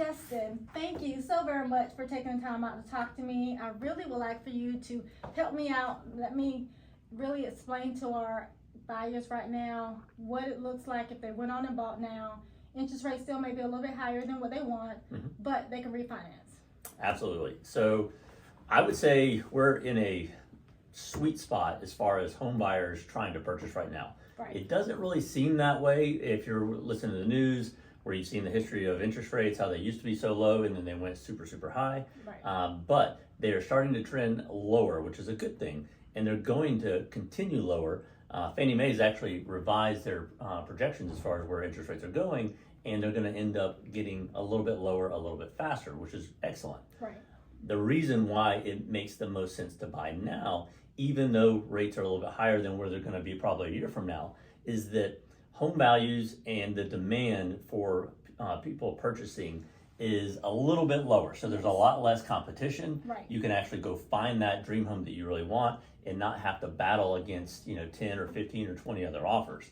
Justin, thank you so very much for taking the time out to talk to me. I really would like for you to help me out. Let me really explain to our buyers right now what it looks like if they went on and bought now. Interest rates still may be a little bit higher than what they want, but they can refinance. Absolutely. So I would say we're in a sweet spot as far as home buyers trying to purchase right now. Right. It doesn't really seem that way if you're listening to the news, where you've seen the history of interest rates, how they used to be so low and then they went super, super high. Right. But they are starting to trend lower, which is a good thing. And they're going to continue lower. Fannie Mae's actually revised their projections as far as where interest rates are going, and they're going to end up getting a little bit lower, a little bit faster, which is excellent. Right. The reason why it makes the most sense to buy now, even though rates are a little bit higher than where they're going to be probably a year from now, is that home values and the demand for people purchasing is a little bit lower. So there's a lot less competition. Right. You can actually go find that dream home that you really want and not have to battle against 10 or 15 or 20 other offers.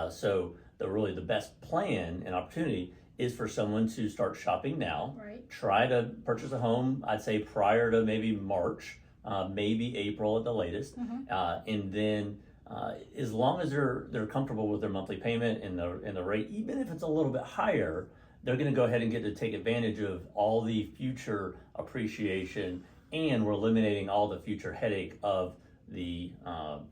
So the best plan and opportunity is for someone to start shopping now. Right. Try to purchase a home, I'd say prior to maybe March, maybe April at the latest, and then as long as they're comfortable with their monthly payment and the rate, even if it's a little bit higher, they're going to go ahead and get to take advantage of all the future appreciation, and we're eliminating all the future headache of the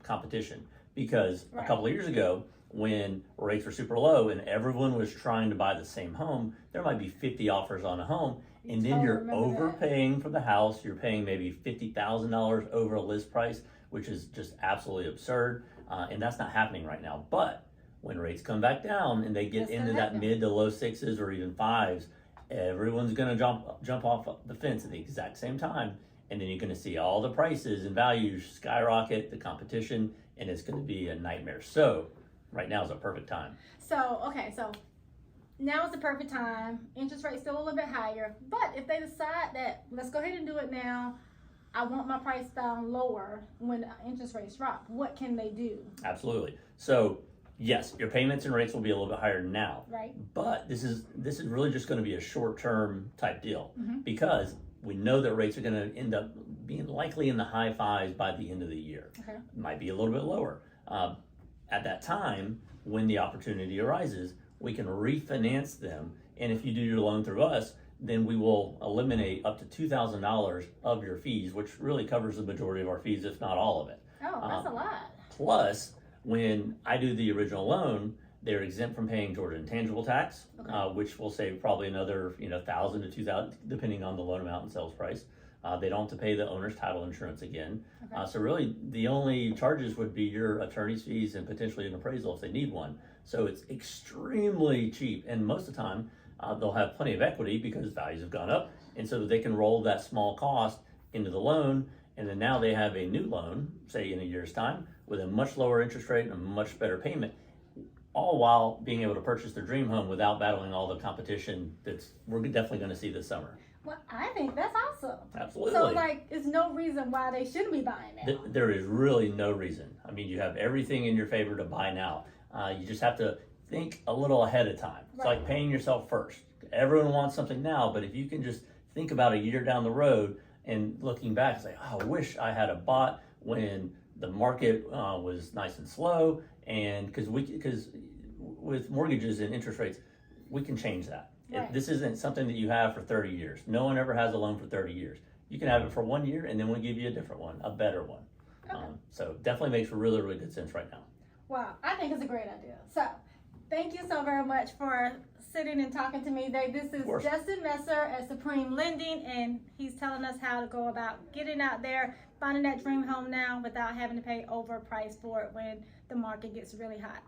competition. Because a couple of years ago, when rates were super low and everyone was trying to buy the same home, there might be 50 offers on a home, and then you're overpaying for the house. You're paying maybe $50,000 over a list price, which is just absolutely absurd, and that's not happening right now. But when rates come back down and they get into that mid to low sixes or even fives, everyone's going to jump off the fence at the exact same time, and then you're going to see all the prices and values skyrocket, the competition, and it's going to be a nightmare. So right now is a perfect time. So now is the perfect time. Interest rate's still a little bit higher, but if they decide that let's go ahead and do it now, I want my price down lower when interest rates drop, what can they do? Absolutely. So yes, your payments and rates will be a little bit higher now, right? But this is really just going to be a short-term type deal, because we know that rates are going to end up being likely in the high fives by the end of the year. Okay. Might be a little bit lower. At that time, when the opportunity arises, we can refinance them, and if you do your loan through us, then we will eliminate up to $2,000 of your fees, which really covers the majority of our fees, if not all of it. Oh, that's a lot. Plus, when I do the original loan, they're exempt from paying Georgia intangible tax, which will save probably another $1,000 to $2,000 depending on the loan amount and sales price. They don't have to pay the owner's title insurance again. So really, the only charges would be your attorney's fees and potentially an appraisal if they need one. So it's extremely cheap, and most of the time they'll have plenty of equity because values have gone up, and so they can roll that small cost into the loan, and then now they have a new loan, say in a year's time, with a much lower interest rate and a much better payment, all while being able to purchase their dream home without battling all the competition we're definitely going to see this summer. Well, I think that's awesome. Absolutely. So, there's no reason why they shouldn't be buying now. There is really no reason. I mean, you have everything in your favor to buy now. You just have to think a little ahead of time. It's like paying yourself first. Everyone wants something now, but if you can just think about a year down the road and looking back, say, oh, I wish I had bought when the market was nice and slow, and because with mortgages and interest rates, we can change that. This isn't something that you have for 30 years. No one ever has a loan for 30 years. You can have it for 1 year, and then we'll give you a different one, a better one. So definitely makes really, really good sense right now. Wow, I think it's a great idea. So thank you so very much for sitting and talking to me today. This is Justin Messer at Supreme Lending, and he's telling us how to go about getting out there, finding that dream home now without having to pay overpriced for it when the market gets really hot.